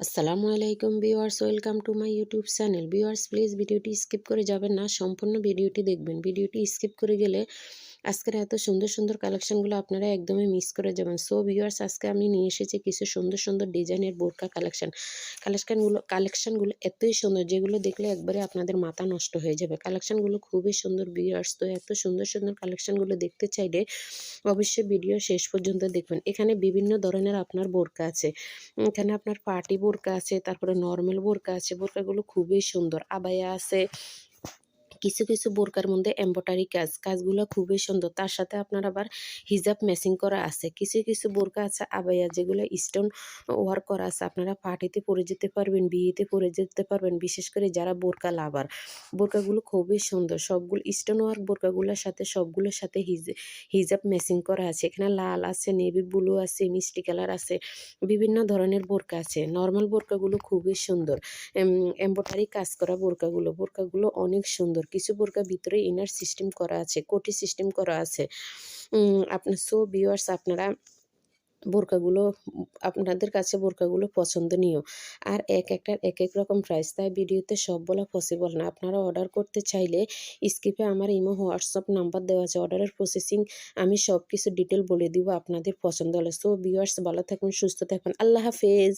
আসসালামু আলাইকুম viewers, welcome to my YouTube channel. Viewers, please ভিডিওটি স্কিপ করে যাবেন না, সম্পূর্ণ ভিডিওটি দেখবেন। ভিডিওটি স্কিপ করে গেলে আজকের এত সুন্দর সুন্দর কালেকশনগুলো আপনারা একদমই মিস করে যাবেন। সো ভিউয়ার্স, আজকে আমি নিয়ে এসেছি কিছু সুন্দর সুন্দর ডিজাইনের বোরকা কালেকশনগুলো এতই সুন্দর, যেগুলো দেখলে একবারে আপনাদের মাথা নষ্ট হয়ে যাবে। কালেকশনগুলো খুবই সুন্দর ভিউয়ার্স। তো এত সুন্দর সুন্দর কালেকশনগুলো দেখতে চাইলে অবশ্যই ভিডিও শেষ পর্যন্ত দেখবেন। এখানে বিভিন্ন ধরনের আপনার বোরকা আছে। এখানে আপনার পার্টি বোরকা আছে, তারপরে নরমাল বোরকা আছে। বোরকাগুলো খুবই সুন্দর। আবায়া আছে। কিছু কিছু বোরকার মধ্যে এমব্রয়ডারি কাজগুলো খুবই সুন্দর। তার সাথে আপনার আবার হিজাব ম্যাচিং করা আছে। কিছু কিছু বোরকা আছে আবায়া, যেগুলো স্টোন ওয়ার্ক করা আছে। আপনারা পার্টিতে পরে যেতে পারবেন, বিয়েতে পরে যেতে পারবেন, বিশেষ করে যারা বোরকা লাভার। বোরকাগুলো খুবই সুন্দর। সবগুলো স্টোন ওয়ার্ক বোরকাগুলোর সাথে সবগুলোর সাথে হিজাব ম্যাচিং করা আছে। এখানে লাল আছে, নেভি ব্লু আছে, মিষ্টি কালার আছে, বিভিন্ন ধরনের বোরকা আছে। নরমাল বোরকাগুলো খুবই সুন্দর। এমব্রয়ডারি কাজ করা বোরকাগুলো অনেক সুন্দর। কিছু বোরকার ভিতরে ইনার সিস্টেম করা আছে, কোটি সিস্টেম করা আছে। আপনার সো ভিউয়ার্স, বোরকাগুলো আপনাদের কাছে বোরকাগুলো পছন্দনীয়। আর একটার এক এক রকম প্রাইস, তাই ভিডিওতে সব বলা পসিবল না। আপনারা অর্ডার করতে চাইলে স্ক্রিপে আমার ইমো হোয়াটসঅ্যাপ নাম্বার দেওয়া আছে। অর্ডারের প্রসেসিং আমি সব কিছু ডিটেল বলে দিব আপনাদের পছন্দ হলে। সো ভিউয়ার্স, ভালো থাকবেন, সুস্থ থাকবেন। আল্লাহ হাফেজ।